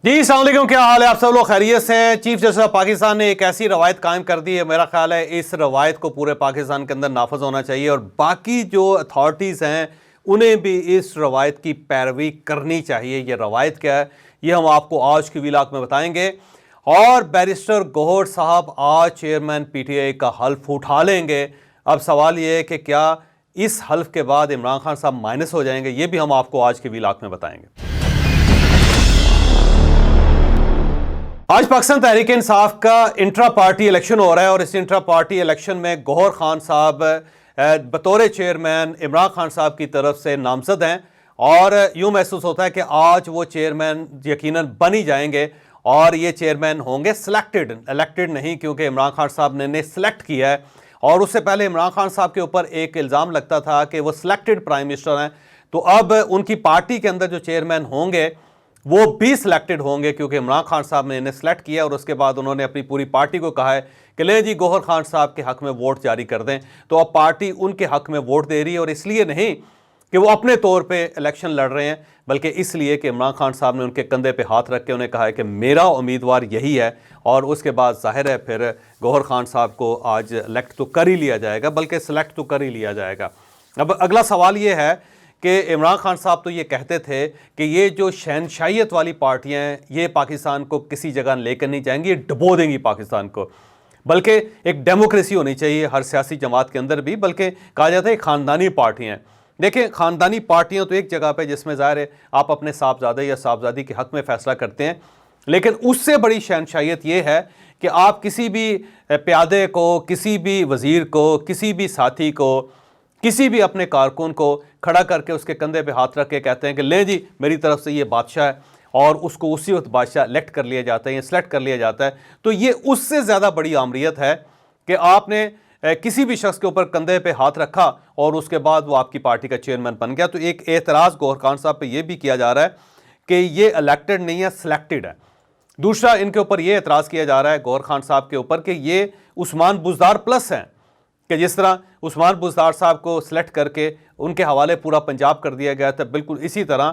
جی السلام علیکم، کیا حال ہے؟ آپ سب لوگ خیریت سے ہیں؟ چیف جسٹس آف پاکستان نے ایک ایسی روایت قائم کر دی ہے، میرا خیال ہے اس روایت کو پورے پاکستان کے اندر نافذ ہونا چاہیے اور باقی جو اتھارٹیز ہیں انہیں بھی اس روایت کی پیروی کرنی چاہیے۔ یہ روایت کیا ہے یہ ہم آپ کو آج کی ویلاگ میں بتائیں گے، اور بیرسٹر گوہر صاحب آج چیئرمین پی ٹی آئی کا حلف اٹھا لیں گے۔ اب سوال یہ ہے کہ کیا اس حلف کے بعد عمران خان صاحب مائنس ہو جائیں گے؟ یہ بھی ہم آپ کو آج کی ویلاگ میں بتائیں گے۔ آج پاکستان تحریک انصاف کا انٹرا پارٹی الیکشن ہو رہا ہے، اور اس انٹرا پارٹی الیکشن میں گوہر خان صاحب بطور چیئرمین عمران خان صاحب کی طرف سے نامزد ہیں، اور یوں محسوس ہوتا ہے کہ آج وہ چیئرمین یقیناً بن ہی جائیں گے، اور یہ چیئرمین ہوں گے سلیکٹڈ، الیکٹڈ نہیں، کیونکہ عمران خان صاحب نے سلیکٹ کیا ہے۔ اور اس سے پہلے عمران خان صاحب کے اوپر ایک الزام لگتا تھا کہ وہ سلیکٹڈ پرائم منسٹر ہیں، تو اب ان کی پارٹی کے اندر جو چیئرمین ہوں گے وہ بھی سلیکٹڈ ہوں گے، کیونکہ عمران خان صاحب نے انہیں سلیکٹ کیا، اور اس کے بعد انہوں نے اپنی پوری پارٹی کو کہا ہے کہ لیں جی گوہر خان صاحب کے حق میں ووٹ جاری کر دیں۔ تو اب پارٹی ان کے حق میں ووٹ دے رہی ہے، اور اس لیے نہیں کہ وہ اپنے طور پہ الیکشن لڑ رہے ہیں، بلکہ اس لیے کہ عمران خان صاحب نے ان کے کندھے پہ ہاتھ رکھ کے انہیں کہا ہے کہ میرا امیدوار یہی ہے، اور اس کے بعد ظاہر ہے پھر گوہر خان صاحب کو آج الیکٹ تو کر ہی لیا جائے گا، بلکہ سلیکٹ تو کر ہی لیا جائے گا۔ اب اگلا سوال یہ ہے کہ عمران خان صاحب تو یہ کہتے تھے کہ یہ جو شہنشاہیت والی پارٹیاں ہیں یہ پاکستان کو کسی جگہ لے کر نہیں جائیں گی، یہ ڈبو دیں گی پاکستان کو، بلکہ ایک ڈیموکریسی ہونی چاہیے ہر سیاسی جماعت کے اندر بھی، بلکہ کہا جاتا ہے خاندانی پارٹیاں ہیں۔ دیکھیں خاندانی پارٹیاں تو ایک جگہ پہ جس میں ظاہر ہے آپ اپنے صاحبزادے یا صاحبزادی کے حق میں فیصلہ کرتے ہیں، لیکن اس سے بڑی شہنشاہیت یہ ہے کہ آپ کسی بھی پیادے کو، کسی بھی وزیر کو، کسی بھی ساتھی کو، کسی بھی اپنے کارکن کو کھڑا کر کے اس کے کندھے پہ ہاتھ رکھ کے کہتے ہیں کہ لیں جی میری طرف سے یہ بادشاہ ہے، اور اس کو اسی وقت بادشاہ الیکٹ کر لیا جاتا ہے یا سلیکٹ کر لیا جاتا ہے، تو یہ اس سے زیادہ بڑی آمریت ہے کہ آپ نے کسی بھی شخص کے اوپر کندھے پہ ہاتھ رکھا اور اس کے بعد وہ آپ کی پارٹی کا چیئرمین بن گیا۔ تو ایک اعتراض گوہر خان صاحب پہ یہ بھی کیا جا رہا ہے کہ یہ الیکٹڈ نہیں ہے، سلیکٹڈ ہے۔ دوسرا ان کے اوپر یہ اعتراض کیا جا رہا ہے گوہر خان صاحب کے اوپر کہ یہ عثمان بزدار پلس ہیں، کہ جس طرح عثمان بزدار صاحب کو سلیکٹ کر کے ان کے حوالے پورا پنجاب کر دیا گیا تھا، بالکل اسی طرح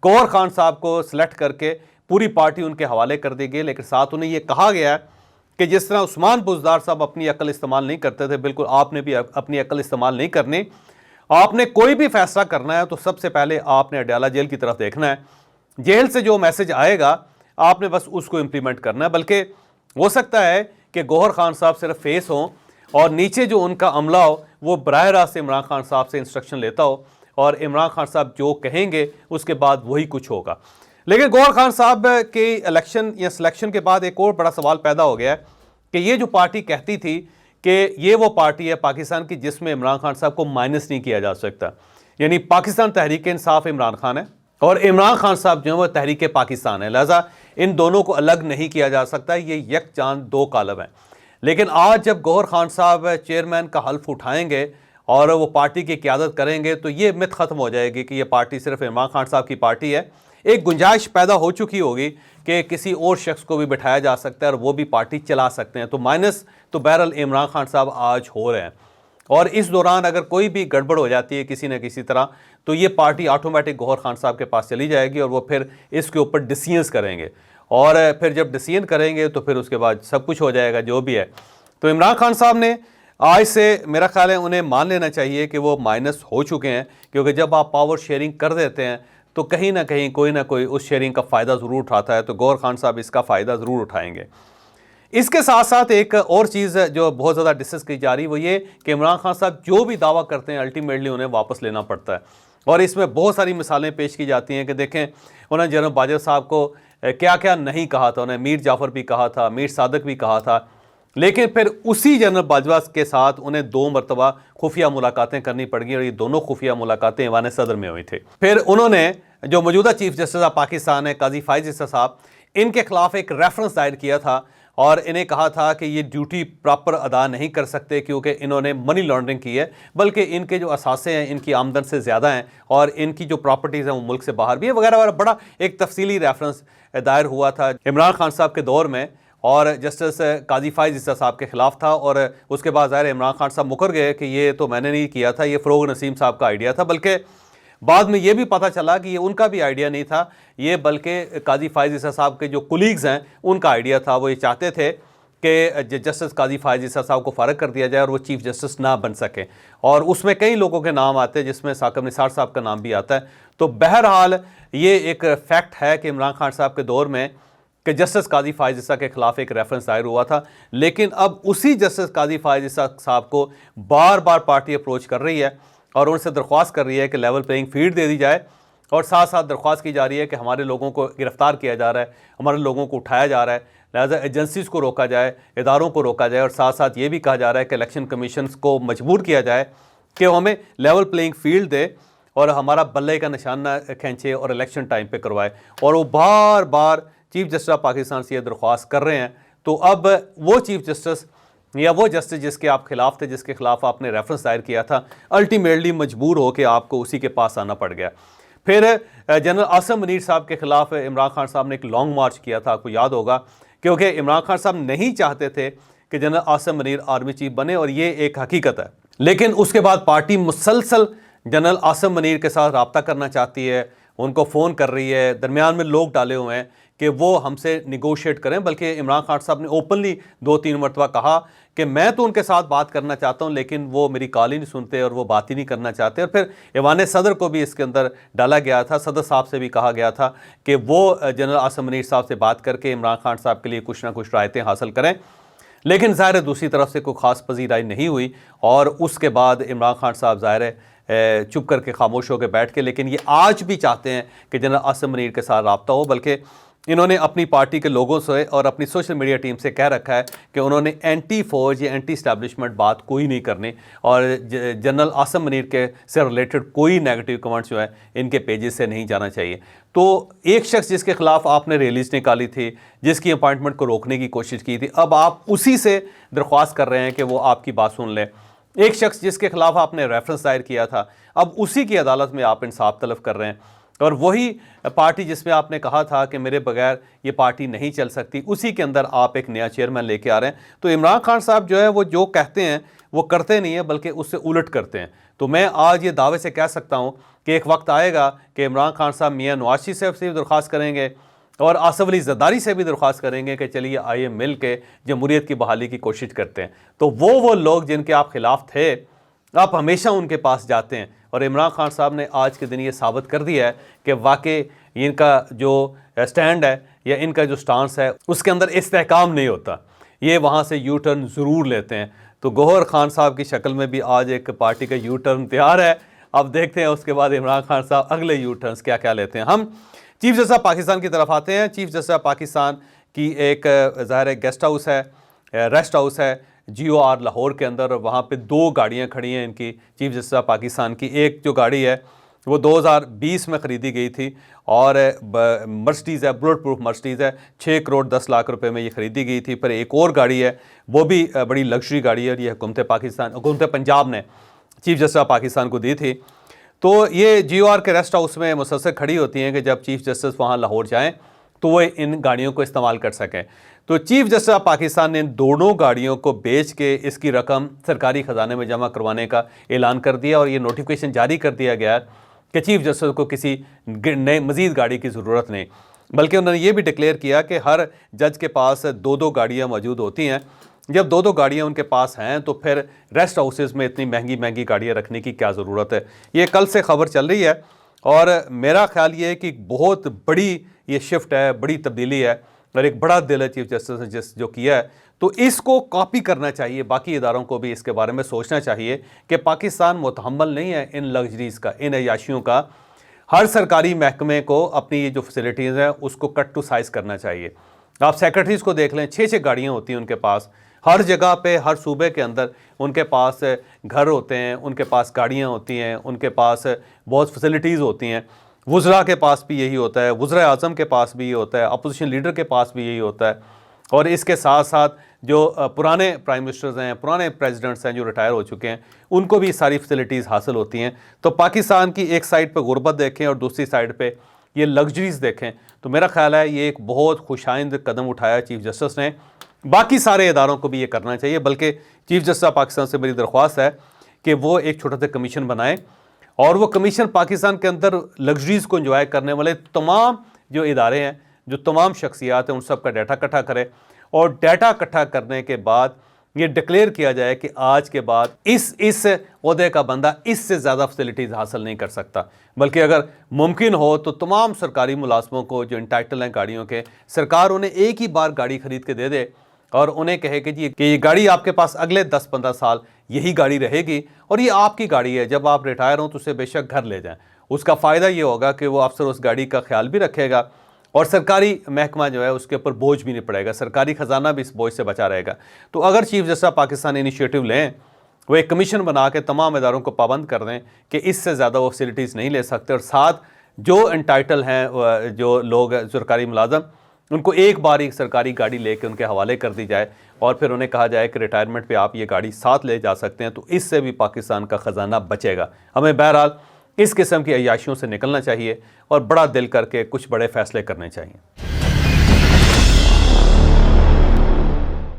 گوہر خان صاحب کو سلیکٹ کر کے پوری پارٹی ان کے حوالے کر دی گئی، لیکن ساتھ انہیں یہ کہا گیا ہے کہ جس طرح عثمان بزدار صاحب اپنی عقل استعمال نہیں کرتے تھے، بالکل آپ نے بھی اپنی عقل استعمال نہیں کرنی۔ آپ نے کوئی بھی فیصلہ کرنا ہے تو سب سے پہلے آپ نے اڈیالہ جیل کی طرف دیکھنا ہے، جیل سے جو میسج آئے گا آپ نے بس اس کو امپلیمنٹ کرنا ہے۔ بلکہ ہو سکتا ہے کہ گوہر خان صاحب صرف فیس ہوں اور نیچے جو ان کا عملہ ہو وہ براہ راست عمران خان صاحب سے انسٹرکشن لیتا ہو، اور عمران خان صاحب جو کہیں گے اس کے بعد وہی کچھ ہوگا۔ لیکن گوہر خان صاحب کے الیکشن یا سلیکشن کے بعد ایک اور بڑا سوال پیدا ہو گیا ہے کہ یہ جو پارٹی کہتی تھی کہ یہ وہ پارٹی ہے پاکستان کی جس میں عمران خان صاحب کو مائنس نہیں کیا جا سکتا، یعنی پاکستان تحریک انصاف عمران خان ہے اور عمران خان صاحب جو ہے وہ تحریک پاکستان ہے، لہذا ان دونوں کو الگ نہیں کیا جا سکتا، یہ یک چاند دو کالب ہیں۔ لیکن آج جب گوہر خان صاحب چیئرمین کا حلف اٹھائیں گے اور وہ پارٹی کی قیادت کریں گے تو یہ مت ختم ہو جائے گی کہ یہ پارٹی صرف عمران خان صاحب کی پارٹی ہے۔ ایک گنجائش پیدا ہو چکی ہوگی کہ کسی اور شخص کو بھی بٹھایا جا سکتا ہے اور وہ بھی پارٹی چلا سکتے ہیں، تو مائنس تو بہرحال عمران خان صاحب آج ہو رہے ہیں، اور اس دوران اگر کوئی بھی گڑبڑ ہو جاتی ہے کسی نہ کسی طرح تو یہ پارٹی آٹومیٹک گوہر خان صاحب کے پاس چلی جائے گی، اور وہ پھر اس کے اوپر ڈیسیژنز کریں گے، اور پھر جب ڈیسیژن کریں گے تو پھر اس کے بعد سب کچھ ہو جائے گا جو بھی ہے۔ تو عمران خان صاحب نے آج سے میرا خیال ہے انہیں مان لینا چاہیے کہ وہ مائنس ہو چکے ہیں، کیونکہ جب آپ پاور شیئرنگ کر دیتے ہیں تو کہیں نہ کہیں کوئی نہ کوئی اس شیئرنگ کا فائدہ ضرور اٹھاتا ہے، تو گوہر خان صاحب اس کا فائدہ ضرور اٹھائیں گے۔ اس کے ساتھ ساتھ ایک اور چیز جو بہت زیادہ ڈسکس کی جا رہی وہ یہ کہ عمران خان صاحب جو بھی دعویٰ کرتے ہیں الٹیمیٹلی انہیں واپس لینا پڑتا ہے، اور اس میں بہت ساری مثالیں پیش کی جاتی ہیں کہ دیکھیں انہوں نے جنرل باجوہ صاحب کو کیا کیا نہیں کہا تھا، انہیں میر جعفر بھی کہا تھا، میر صادق بھی کہا تھا، لیکن پھر اسی جنرل باجوہ کے ساتھ انہیں 2 مرتبہ خفیہ ملاقاتیں کرنی پڑ گئی، اور یہ دونوں خفیہ ملاقاتیں ایوان صدر میں ہوئی تھی۔ پھر انہوں نے جو موجودہ چیف جسٹس آف پاکستان ہے قاضی فائز عیسیٰ صاحب، ان کے خلاف ایک ریفرنس دائر کیا تھا اور انہیں کہا تھا کہ یہ ڈیوٹی پراپر ادا نہیں کر سکتے کیونکہ انہوں نے منی لانڈرنگ کی ہے، بلکہ ان کے جو اثاثے ہیں ان کی آمدن سے زیادہ ہیں، اور ان کی جو پراپرٹیز ہیں وہ ملک سے باہر بھی ہے وغیرہ وغیرہ۔ بڑا ایک تفصیلی ریفرنس دائر ہوا تھا عمران خان صاحب کے دور میں، اور جسٹس قاضی فائز عیسیٰ صاحب کے خلاف تھا، اور اس کے بعد ظاہر عمران خان صاحب مکر گئے کہ یہ تو میں نے نہیں کیا تھا، یہ فروغ نسیم صاحب کا آئیڈیا تھا، بلکہ بعد میں یہ بھی پتہ چلا کہ یہ ان کا بھی آئیڈیا نہیں تھا، یہ بلکہ قاضی فائز عیسیٰ صاحب کے جو کولیگز ہیں ان کا آئیڈیا تھا۔ وہ یہ چاہتے تھے کہ جسٹس قاضی فائز عیسیٰ صاحب کو فارغ کر دیا جائے اور وہ چیف جسٹس نہ بن سکیں، اور اس میں کئی لوگوں کے نام آتے ہیں جس میں ثاقب نثار صاحب کا نام بھی آتا ہے۔ تو بہرحال یہ ایک فیکٹ ہے کہ عمران خان صاحب کے دور میں کہ جسٹس قاضی فائز عیسیٰ کے خلاف ایک ریفرنس دائر ہوا تھا، لیکن اب اسی جسٹس قاضی فائز عیسیٰ صاحب کو بار بار پارٹی اپروچ کر رہی ہے اور ان سے درخواست کر رہی ہے کہ لیول پلینگ فیلڈ دے دی جائے، اور ساتھ ساتھ درخواست کی جا رہی ہے کہ ہمارے لوگوں کو گرفتار کیا جا رہا ہے، ہمارے لوگوں کو اٹھایا جا رہا ہے، لہٰذا ایجنسیز کو روکا جائے، اداروں کو روکا جائے، اور ساتھ ساتھ یہ بھی کہا جا رہا ہے کہ الیکشن کمیشنز کو مجبور کیا جائے کہ وہ ہمیں لیول پلینگ فیلڈ دے اور ہمارا بلے کا نشان نہ کھینچے اور الیکشن ٹائم پہ کروائے۔ اور وہ بار بار چیف جسٹس آف پاکستان سے یہ درخواست کر رہے ہیں۔ تو اب وہ چیف جسٹس یا وہ جسٹس جس کے آپ خلاف تھے، جس کے خلاف آپ نے ریفرنس دائر کیا تھا، الٹیمیٹلی مجبور ہو کے آپ کو اسی کے پاس آنا پڑ گیا۔ پھر جنرل عاصم منیر صاحب کے خلاف عمران خان صاحب نے ایک لانگ مارچ کیا تھا، آپ کو یاد ہوگا، کیونکہ عمران خان صاحب نہیں چاہتے تھے کہ general Asim Munir army chief بنے، اور یہ ایک حقیقت ہے۔ لیکن اس کے بعد پارٹی مسلسل جنرل عاصم منیر کے ساتھ رابطہ کرنا چاہتی ہے، ان کو فون کر رہی ہے، درمیان میں لوگ ڈالے ہوئے ہیں کہ وہ ہم سے نیگوشیٹ کریں، بلکہ عمران خان صاحب نے اوپنلی 2-3 مرتبہ کہا کہ میں تو ان کے ساتھ بات کرنا چاہتا ہوں لیکن وہ میری کال ہی نہیں سنتے اور وہ بات ہی نہیں کرنا چاہتے۔ اور پھر ایوان صدر کو بھی اس کے اندر ڈالا گیا تھا، صدر صاحب سے بھی کہا گیا تھا کہ وہ جنرل عاصم منیر صاحب سے بات کر کے عمران خان صاحب کے لیے کچھ نہ کچھ رعایتیں حاصل کریں، لیکن ظاہر ہے دوسری طرف سے کوئی خاص پذیرائی نہیں ہوئی، اور اس کے بعد عمران خان صاحب ظاہر ہے چپ کر کے خاموش ہو کے بیٹھ کے، لیکن یہ آج بھی چاہتے ہیں کہ جنرل عاصم منیر کے ساتھ رابطہ ہو، بلکہ انہوں نے اپنی پارٹی کے لوگوں سے اور اپنی سوشل میڈیا ٹیم سے کہہ رکھا ہے کہ انہوں نے اینٹی فوج یا اینٹی اسٹیبلشمنٹ بات کوئی نہیں کرنی، اور جنرل عاصم منیر کے سے ریلیٹڈ کوئی نیگیٹو کمنٹس جو ہے ان کے پیجز سے نہیں جانا چاہیے۔ تو ایک شخص جس کے خلاف آپ نے ریلیز نکالی تھی، جس کی اپوائنٹمنٹ کو روکنے کی کوشش کی تھی، اب آپ اسی سے درخواست کر رہے ہیں کہ وہ آپ کی بات سن لیں۔ ایک شخص جس کے خلاف آپ نے ریفرنس دائر کیا تھا، اب اسی کی عدالت میں آپ انصاف طلب کر رہے ہیں، اور وہی پارٹی جس میں آپ نے کہا تھا کہ میرے بغیر یہ پارٹی نہیں چل سکتی، اسی کے اندر آپ ایک نیا چیئرمین لے کے آ رہے ہیں۔ تو عمران خان صاحب جو ہے وہ جو کہتے ہیں وہ کرتے نہیں ہیں، بلکہ اس سے الٹ کرتے ہیں۔ تو میں آج یہ دعوے سے کہہ سکتا ہوں کہ ایک وقت آئے گا کہ عمران خان صاحب میاں نواز شریف صاحب سے بھی درخواست کریں گے اور آصف علی زرداری سے بھی درخواست کریں گے کہ چلیے آئیے مل کے جمہوریت کی بحالی کی کوشش کرتے ہیں۔ تو وہ لوگ جن کے آپ خلاف تھے، آپ ہمیشہ ان کے پاس جاتے ہیں، اور عمران خان صاحب نے آج کے دن یہ ثابت کر دیا ہے کہ واقعی ان کا جو سٹینڈ ہے یا ان کا جو سٹانس ہے اس کے اندر استحکام نہیں ہوتا، یہ وہاں سے یو ٹرن ضرور لیتے ہیں۔ تو گوہر خان صاحب کی شکل میں بھی آج ایک پارٹی کا یو ٹرن تیار ہے، اب دیکھتے ہیں اس کے بعد عمران خان صاحب اگلے یو ٹرنز کیا کیا لیتے ہیں۔ ہم چیف جسٹس آف پاکستان کی طرف آتے ہیں۔ چیف جسٹس آف پاکستان کی ایک ظاہر ہے گیسٹ ہاؤس ہے، ریسٹ ہاؤس ہے GOR لاہور کے اندر، اور وہاں پہ 2 گاڑیاں کھڑی ہیں ان کی چیف جسٹس آف پاکستان کی۔ ایک جو گاڑی ہے وہ 2020 میں خریدی گئی تھی، اور مرسڈیز ہے، بلٹ پروف مرسڈیز ہے، 6 کروڑ 10 لاکھ روپے میں یہ خریدی گئی تھی۔ پھر ایک اور گاڑی ہے، وہ بھی بڑی لگژری گاڑی ہے، اور یہ حکومت پنجاب نے چیف جسٹس آف پاکستان کو دی تھی۔ تو یہ GOR کے ریسٹ ہاؤس میں مسلسل کھڑی ہوتی ہیں کہ جب چیف جسٹس وہاں لاہور جائیں تو وہ ان گاڑیوں کو استعمال کر سکیں۔ تو چیف جسٹس آف پاکستان نے ان دونوں گاڑیوں کو بیچ کے اس کی رقم سرکاری خزانے میں جمع کروانے کا اعلان کر دیا، اور یہ نوٹیفیکیشن جاری کر دیا گیا کہ چیف جسٹس کو کسی نئے مزید گاڑی کی ضرورت نہیں، بلکہ انہوں نے یہ بھی ڈکلیئر کیا کہ ہر جج کے پاس 2 گاڑیاں موجود ہوتی ہیں۔ جب 2 گاڑیاں ان کے پاس ہیں تو پھر ریسٹ ہاؤسز میں اتنی مہنگی گاڑیاں رکھنے کی کیا ضرورت ہے؟ یہ کل سے خبر چل رہی ہے، اور میرا خیال یہ ہے کہ بہت بڑی یہ شفٹ ہے، بڑی تبدیلی ہے، اور ایک بڑا دل ہے چیف جسٹس نے جو کیا ہے۔ تو اس کو کاپی کرنا چاہیے، باقی اداروں کو بھی اس کے بارے میں سوچنا چاہیے کہ پاکستان متحمل نہیں ہے ان لگژریز کا، ان عیاشیوں کا۔ ہر سرکاری محکمے کو اپنی یہ جو فیسلٹیز ہیں اس کو کٹ ٹو سائز کرنا چاہیے۔ آپ سیکرٹریز کو دیکھ لیں، 6 گاڑیاں ہوتی ہیں ان کے پاس، ہر جگہ پہ ہر صوبے کے اندر ان کے پاس گھر ہوتے ہیں، ان کے پاس گاڑیاں ہوتی ہیں، ان کے پاس بہت فیسلٹیز ہوتی ہیں۔ وزراء کے پاس بھی یہی ہوتا ہے، وزراء اعظم کے پاس بھی یہ ہوتا ہے، اپوزیشن لیڈر کے پاس بھی یہی ہوتا ہے، اور اس کے ساتھ ساتھ جو پرانے پرائم منسٹرز ہیں، پرانے پریزیڈنٹس ہیں جو ریٹائر ہو چکے ہیں، ان کو بھی ساری فیسلٹیز حاصل ہوتی ہیں۔ تو پاکستان کی ایک سائڈ پہ غربت دیکھیں اور دوسری سائڈ پہ یہ لگژریز دیکھیں، تو میرا خیال ہے یہ ایک بہت خوش آئند قدم اٹھایا چیف جسٹس نے۔ باقی سارے اداروں کو بھی یہ کرنا چاہیے، بلکہ چیف جسٹس آف پاکستان سے میری درخواست ہے کہ وہ ایک چھوٹا سا کمیشن بنائیں اور وہ کمیشن پاکستان کے اندر لگژریز کو انجوائے کرنے والے تمام جو ادارے ہیں، جو تمام شخصیات ہیں، ان سب کا ڈیٹا اکٹھا کرے، اور ڈیٹا اکٹھا کرنے کے بعد یہ ڈکلیئر کیا جائے کہ آج کے بعد اس عہدے کا بندہ اس سے زیادہ فیسلٹیز حاصل نہیں کر سکتا، بلکہ اگر ممکن ہو تو تمام سرکاری ملازموں کو جو انٹائٹل ہیں گاڑیوں کے، سرکار انہیں ایک ہی بار گاڑی خرید کے دے دے اور انہیں کہے کہ جی کہ یہ گاڑی آپ کے پاس اگلے 10-15 سال یہی گاڑی رہے گی اور یہ آپ کی گاڑی ہے، جب آپ ریٹائر ہوں تو اسے بے شک گھر لے جائیں۔ اس کا فائدہ یہ ہوگا کہ وہ افسر اس گاڑی کا خیال بھی رکھے گا اور سرکاری محکمہ جو ہے اس کے اوپر بوجھ بھی نہیں پڑے گا، سرکاری خزانہ بھی اس بوجھ سے بچا رہے گا۔ تو اگر chief justice of Pakistan initiative لیں، وہ ایک کمیشن بنا کے تمام اداروں کو پابند کر دیں کہ اس سے زیادہ وہ فیسلٹیز نہیں لے سکتے، اور ساتھ جو انٹائٹل ہیں جو لوگ سرکاری ملازم، ان کو ایک بار ہی سرکاری گاڑی لے کے ان کے حوالے کر دی جائے اور پھر انہیں کہا جائے کہ ریٹائرمنٹ پہ آپ یہ گاڑی ساتھ لے جا سکتے ہیں، تو اس سے بھی پاکستان کا خزانہ بچے گا۔ ہمیں بہرحال اس قسم کی عیاشیوں سے نکلنا چاہیے اور بڑا دل کر کے کچھ بڑے فیصلے کرنے چاہیے۔